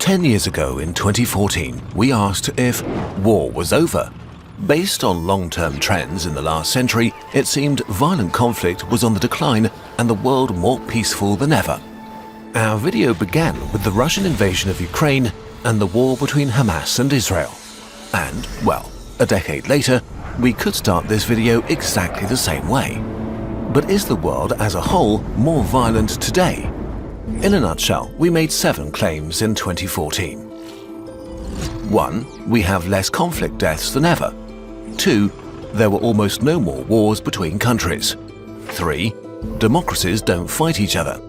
10 years ago in 2014, we asked if war was over. Based on long-term trends in the last century, it seemed violent conflict was on the decline and the world more peaceful than ever. Our video began with the Russian invasion of Ukraine and the war between Hamas and Israel. And, well, a decade later, we could start this video exactly the same way. But is the world as a whole more violent today? In a nutshell, we made 7 claims in 2014. 1. We have less conflict deaths than ever. 2. There were almost no more wars between countries. 3. Democracies don't fight each other.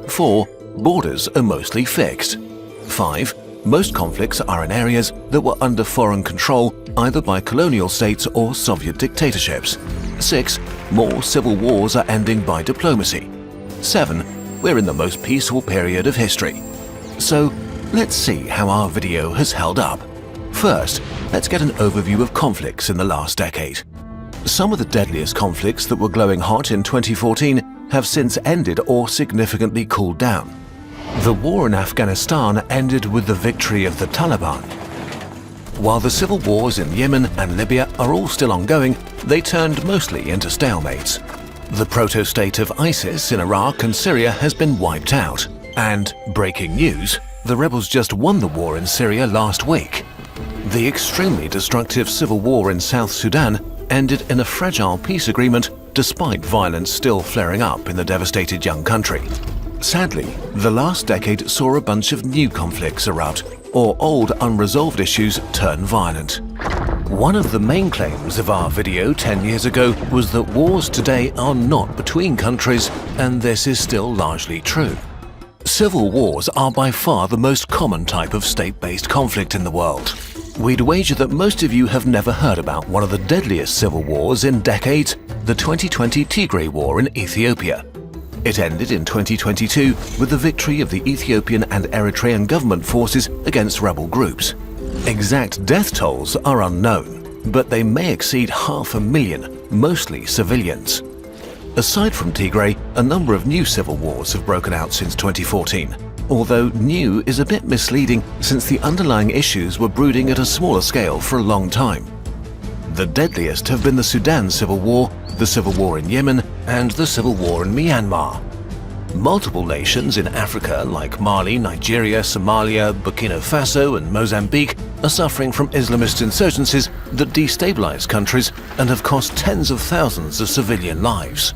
4. Borders are mostly fixed. 5. Most conflicts are in areas that were under foreign control either by colonial states or Soviet dictatorships. 6. More civil wars are ending by diplomacy. 7. We're in the most peaceful period of history. So, let's see how our video has held up. First, let's get an overview of conflicts in the last decade. Some of the deadliest conflicts that were glowing hot in 2014 have since ended or significantly cooled down. The war in Afghanistan ended with the victory of the Taliban. While the civil wars in Yemen and Libya are all still ongoing, they turned mostly into stalemates. The proto-state of ISIS in Iraq and Syria has been wiped out. And, breaking news, the rebels just won the war in Syria last week. The extremely destructive civil war in South Sudan ended in a fragile peace agreement despite violence still flaring up in the devastated young country. Sadly, the last decade saw a bunch of new conflicts erupt, or old unresolved issues turn violent. One of the main claims of our video 10 years ago was that wars today are not between countries, and this is still largely true. Civil wars are by far the most common type of state-based conflict in the world. We'd wager that most of you have never heard about one of the deadliest civil wars in decades, the 2020 Tigray War in Ethiopia. It ended in 2022 with the victory of the Ethiopian and Eritrean government forces against rebel groups. Exact death tolls are unknown, but they may exceed 500,000, mostly civilians. Aside from Tigray, a number of new civil wars have broken out since 2014, although new is a bit misleading since the underlying issues were brooding at a smaller scale for a long time. The deadliest have been the Sudan Civil War, the Civil War in Yemen, and the Civil War in Myanmar. Multiple nations in Africa like Mali, Nigeria, Somalia, Burkina Faso and Mozambique are suffering from Islamist insurgencies that destabilize countries and have cost tens of thousands of civilian lives.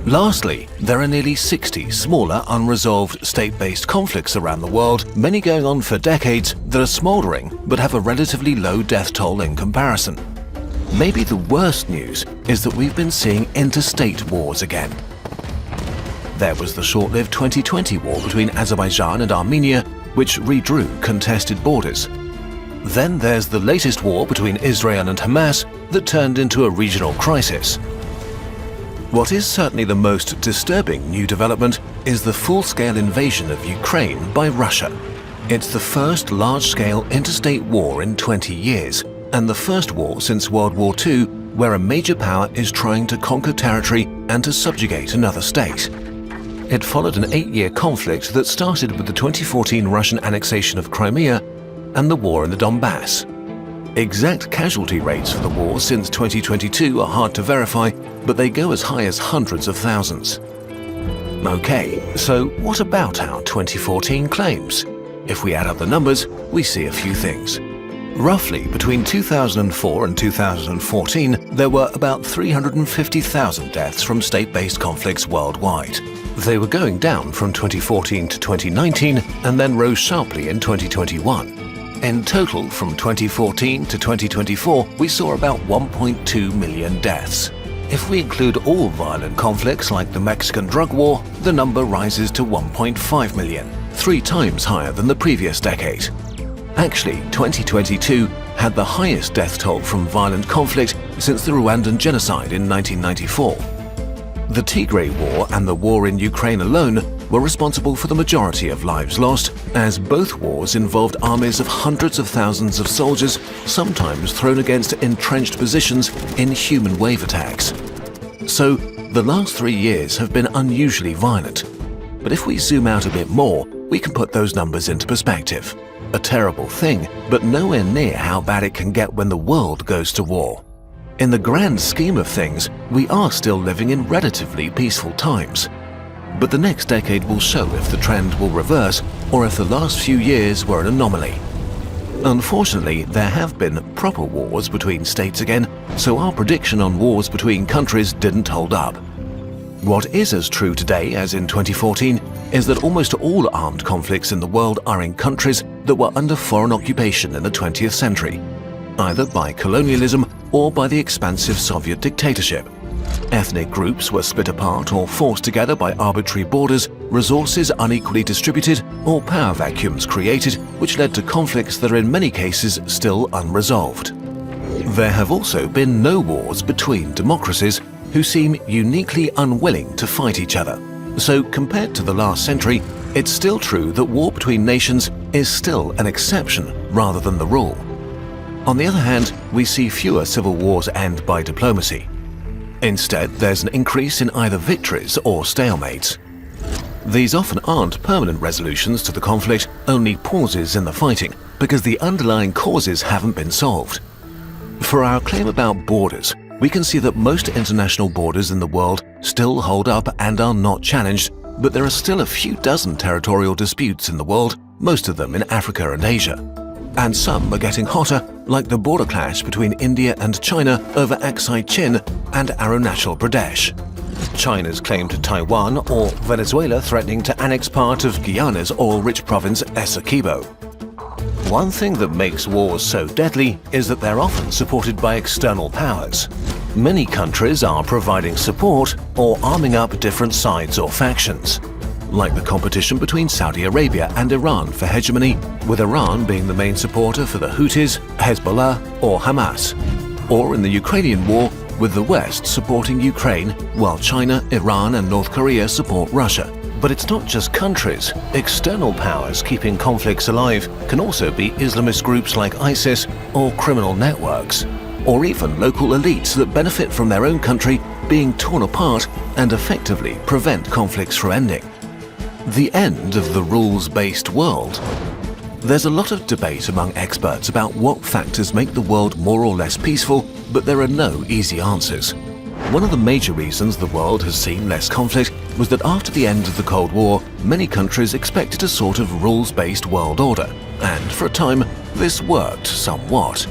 Lastly, there are nearly 60 smaller unresolved state-based conflicts around the world, many going on for decades, that are smoldering but have a relatively low death toll in comparison. Maybe the worst news is that we've been seeing interstate wars again. There was the short-lived 2020 war between Azerbaijan and Armenia, which redrew contested borders. Then there's the latest war between Israel and Hamas that turned into a regional crisis. What is certainly the most disturbing new development is the full-scale invasion of Ukraine by Russia. It's the first large-scale interstate war in 20 years, and the first war since World War II where a major power is trying to conquer territory and to subjugate another state. It followed an 8-year conflict that started with the 2014 Russian annexation of Crimea and the war in the Donbass. Exact casualty rates for the war since 2022 are hard to verify, but they go as high as hundreds of thousands. Okay, so what about our 2014 claims? If we add up the numbers, we see a few things. Roughly between 2004 and 2014, there were about 350,000 deaths from state-based conflicts worldwide. They were going down from 2014 to 2019 and then rose sharply in 2021. In total, from 2014 to 2024, we saw about 1.2 million deaths. If we include all violent conflicts like the Mexican drug war, the number rises to 1.5 million, 3 times higher than the previous decade. Actually, 2022 had the highest death toll from violent conflict since the Rwandan genocide in 1994. The Tigray War and the war in Ukraine alone were responsible for the majority of lives lost, as both wars involved armies of hundreds of thousands of soldiers, sometimes thrown against entrenched positions in human wave attacks. So, the last 3 years have been unusually violent. But if we zoom out a bit more, we can put those numbers into perspective. a terrible thing, but nowhere near how bad it can get when the world goes to war. In the grand scheme of things, we are still living in relatively peaceful times. But the next decade will show if the trend will reverse or if the last few years were an anomaly. Unfortunately, there have been proper wars between states again, so our prediction on wars between countries didn't hold up. What is as true today as in 2014 is that almost all armed conflicts in the world are in countries that were under foreign occupation in the 20th century, either by colonialism or by the expansive Soviet dictatorship. Ethnic groups were split apart or forced together by arbitrary borders, resources unequally distributed, or power vacuums created, which led to conflicts that are in many cases still unresolved. There have also been no wars between democracies who seem uniquely unwilling to fight each other. So compared to the last century, it's still true that war between nations is still an exception rather than the rule. On the other hand, we see fewer civil wars end by diplomacy. Instead, there's an increase in either victories or stalemates. These often aren't permanent resolutions to the conflict, only pauses in the fighting, because the underlying causes haven't been solved. For our claim about borders, we can see that most international borders in the world still hold up and are not challenged, but there are still a few dozen territorial disputes in the world, most of them in Africa and Asia. And some are getting hotter, like the border clash between India and China over Aksai Chin and Arunachal Pradesh. China's claim to Taiwan, or Venezuela threatening to annex part of Guyana's oil-rich province Essequibo. One thing that makes wars so deadly is that they're often supported by external powers. Many countries are providing support or arming up different sides or factions, like the competition between Saudi Arabia and Iran for hegemony, with Iran being the main supporter for the Houthis, Hezbollah or Hamas, or in the Ukrainian war, with the West supporting Ukraine, while China, Iran and North Korea support Russia. But it's not just countries. External powers keeping conflicts alive can also be Islamist groups like ISIS or criminal networks, or even local elites that benefit from their own country being torn apart and effectively prevent conflicts from ending. The end of the rules-based world. There's a lot of debate among experts about what factors make the world more or less peaceful, but there are no easy answers. One of the major reasons the world has seen less conflict was that after the end of the Cold War, many countries expected a sort of rules-based world order, and for a time, this worked somewhat.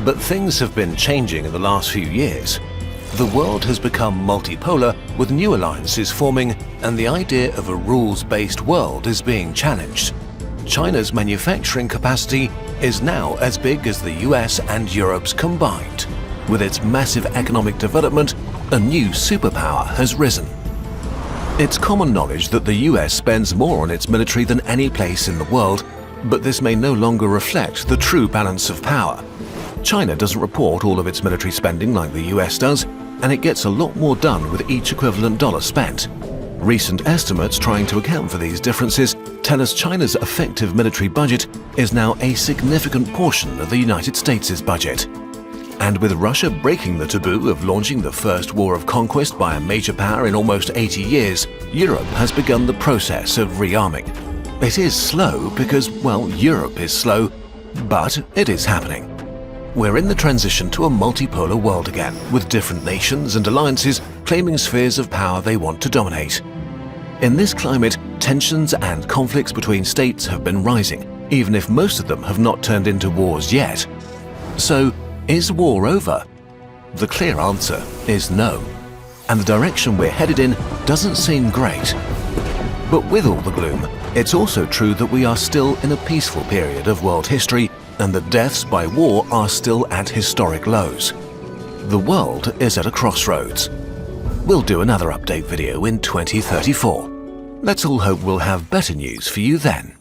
But things have been changing in the last few years. The world has become multipolar, with new alliances forming, and the idea of a rules-based world is being challenged. China's manufacturing capacity is now as big as the US and Europe's combined. With its massive economic development, a new superpower has risen. It's common knowledge that the US spends more on its military than any place in the world, but this may no longer reflect the true balance of power. China doesn't report all of its military spending like the US does, and it gets a lot more done with each equivalent dollar spent. Recent estimates trying to account for these differences tell us China's effective military budget is now a significant portion of the United States' budget. And with Russia breaking the taboo of launching the first war of conquest by a major power in almost 80 years, Europe has begun the process of rearming. It is slow because, well, Europe is slow, but it is happening. We're in the transition to a multipolar world again, with different nations and alliances claiming spheres of power they want to dominate. In this climate, tensions and conflicts between states have been rising, even if most of them have not turned into wars yet. So, is war over? The clear answer is no, and the direction we're headed in doesn't seem great. But with all the gloom, it's also true that we are still in a peaceful period of world history, and that deaths by war are still at historic lows. The world is at a crossroads. We'll do another update video in 2034. Let's all hope we'll have better news for you then.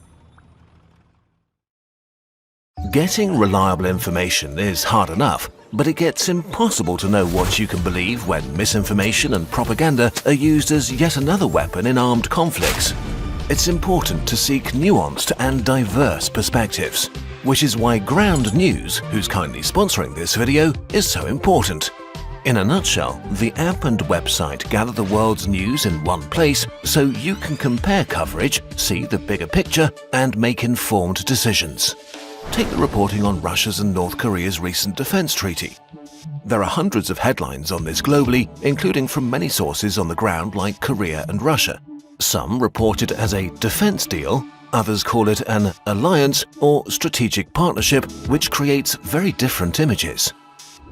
Getting reliable information is hard enough, but it gets impossible to know what you can believe when misinformation and propaganda are used as yet another weapon in armed conflicts. It's important to seek nuanced and diverse perspectives, which is why Ground News, who's kindly sponsoring this video, is so important. In a nutshell, the app and website gather the world's news in one place so you can compare coverage, see the bigger picture, and make informed decisions. Take the reporting on Russia's and North Korea's recent defense treaty. There are hundreds of headlines on this globally, including from many sources on the ground like Korea and Russia. Some report it as a defense deal, others call it an alliance or strategic partnership, which creates very different images.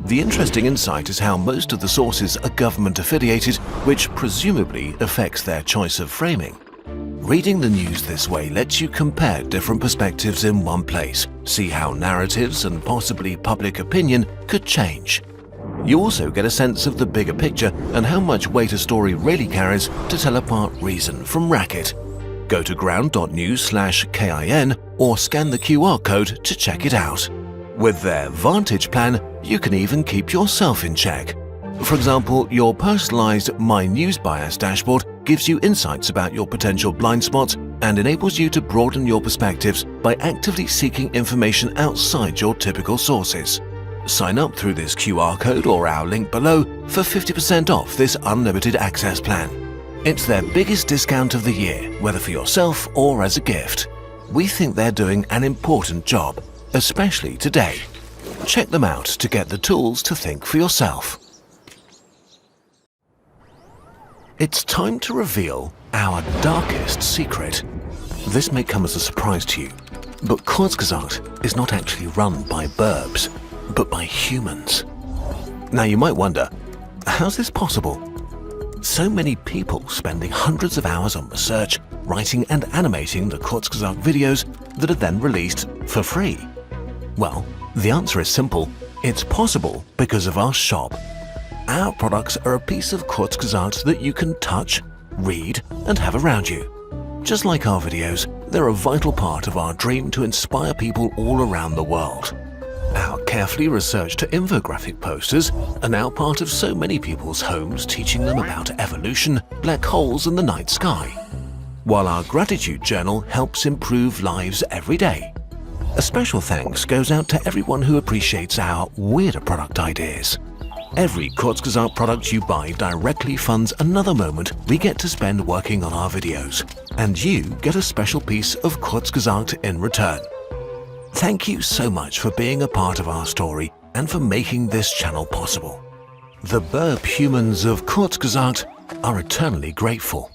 The interesting insight is how most of the sources are government-affiliated, which presumably affects their choice of framing. Reading the news this way lets you compare different perspectives in one place, see how narratives and possibly public opinion could change. You also get a sense of the bigger picture and how much weight a story really carries to tell apart reason from racket. Go to ground.news/KIN or scan the QR code to check it out. With their Vantage plan, you can even keep yourself in check. For example, your personalized My News Bias dashboard gives you insights about your potential blind spots and enables you to broaden your perspectives by actively seeking information outside your typical sources. Sign up through this QR code or our link below for 50% off this unlimited access plan. It's their biggest discount of the year, whether for yourself or as a gift. We think they're doing an important job, especially today. Check them out to get the tools to think for yourself. It's time to reveal our darkest secret. This may come as a surprise to you, but Kurzgesagt is not actually run by burbs, but by humans. Now you might wonder, how's this possible? So many people spending hundreds of hours on research, writing and animating the Kurzgesagt videos that are then released for free. Well, the answer is simple. It's possible because of our shop. Our products are a piece of Kurzgesagt that you can touch, read, and have around you. Just like our videos, they're a vital part of our dream to inspire people all around the world. Our carefully researched infographic posters are now part of so many people's homes, teaching them about evolution, black holes, and the night sky. While our gratitude journal helps improve lives every day. A special thanks goes out to everyone who appreciates our weirder product ideas. Every Kurzgesagt product you buy directly funds another moment we get to spend working on our videos, and you get a special piece of Kurzgesagt in return. Thank you so much for being a part of our story and for making this channel possible. The burp humans of Kurzgesagt are eternally grateful.